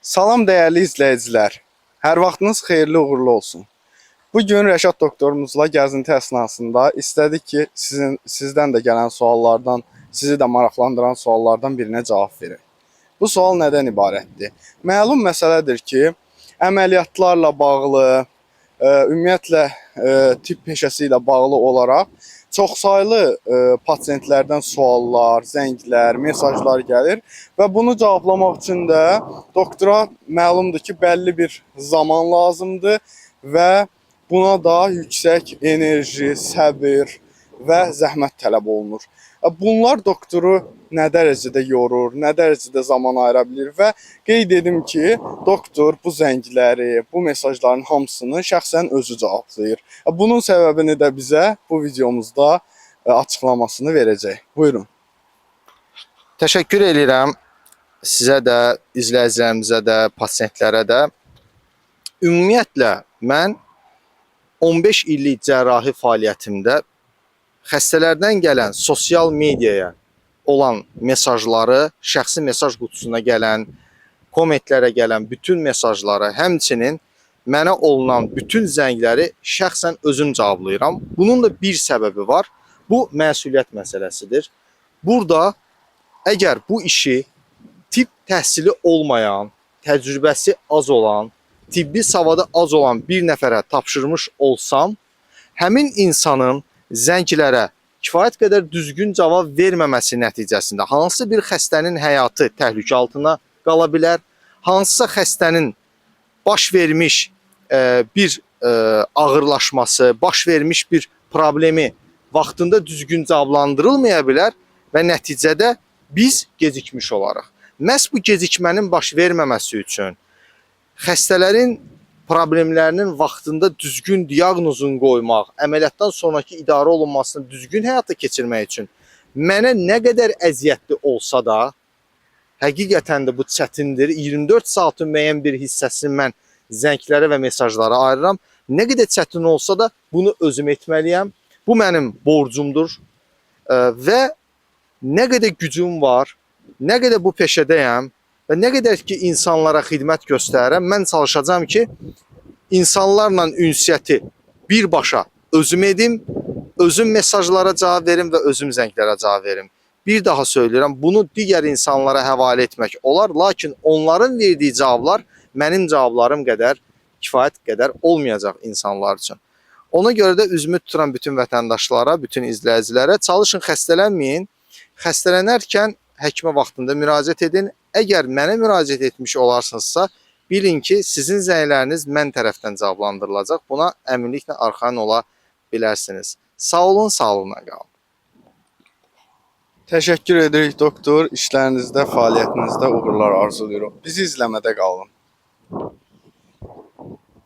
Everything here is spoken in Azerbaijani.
Salam dəyərli izləyicilər. Hər vaxtınız xeyirli uğurlu olsun. Bu gün Rəşad doktorumuzla gəzinti əsnasında istədik ki, sizdən də gələn suallardan, sizi də maraqlandıran suallardan birinə cavab verək. Bu sual nədən ibarətdir? Məlum məsələdir ki, əməliyyatlarla bağlı, ümumiyyətlə tibb peşəsi ilə bağlı olaraq çoxsaylı pasientlərdən suallar, zənglər, mesajlar gəlir və bunu cavablamaq üçün də doktora məlumdur ki, bəlli bir zaman lazımdır və buna da yüksək enerji, səbir və zəhmət tələb olunur. Bunlar doktoru nə dərəcədə yorur, nə dərəcədə zaman ayıra bilir və qeyd edim ki, doktor bu zəngləri, bu mesajların hamısını şəxsən özü cavablayır. Bunun səbəbini də bizə bu videomuzda açıqlamasını verəcək. Buyurun. Təşəkkür edirəm sizə də, izləyicilərimizə də, pasientlərə də. Ümumiyyətlə, mən 15 illik cərrahi fəaliyyətimdə xəstələrdən gələn sosial mediaya olan mesajları, şəxsi mesaj qutusuna gələn, kommentlərə gələn bütün mesajları, həmçinin mənə olunan bütün zəngləri şəxsən özüm cavablayıram. Bunun da bir səbəbi var. Bu məsuliyyət məsələsidir. Burada əgər bu işi tibb təhsili olmayan, təcrübəsi az olan, tibbi savadı az olan bir nəfərə tapşırmış olsam, həmin insanın zənglərə kifayət qədər düzgün cavab verməməsi nəticəsində hansı bir xəstənin həyatı təhlükə altına qala bilər, hansısa xəstənin baş vermiş bir ağırlaşması, baş vermiş bir problemi vaxtında düzgün cavablandırılmaya bilər və nəticədə biz gecikmiş olarıq. Məhz bu gecikmənin baş verməməsi üçün xəstələrin problemlərinin vaxtında düzgün diaqnozunu qoymaq, əməliyyatdan sonraki idarə olunmasını düzgün həyata keçirmək üçün mənə nə qədər əziyyətli olsa da, həqiqətən də bu çətindir. 24 saatın müəyyən bir hissəsini mən zənglərə və mesajlara ayırıram. Nə qədər çətin olsa da bunu özüm etməliyəm. Bu mənim borcumdur və nə qədər gücüm var, nə qədər bu peşədəyəm və nə qədər ki insanlara xidmət göstərirəm, mən çalışacağam ki, insanlarla ünsiyyəti birbaşa özüm edim, özüm mesajlara cavab verim və özüm zənglərə cavab verim. Bir daha söyləyirəm, bunu digər insanlara həvalə etmək olar, lakin onların verdiyi cavablar mənim cavablarım qədər, kifayət qədər olmayacaq insanlar üçün. Ona görə də üzümü tuturam bütün vətəndaşlara, bütün izləyicilərə, çalışın xəstələnməyin, xəstələnərkən həkimə vaxtında müraciət edin. Əgər mənə müraciət etmiş olarsınızsa, bilin ki, sizin zəngləriniz mən tərəfdən cavablandırılacaq. Buna əminliklə arxayın ola bilərsiniz. Sağ olun, sağlığına qalın. Təşəkkür edirik doktor. İşlərinizdə, fəaliyyətinizdə uğurlar arzulayırıq. Bizi izləmədə qalın.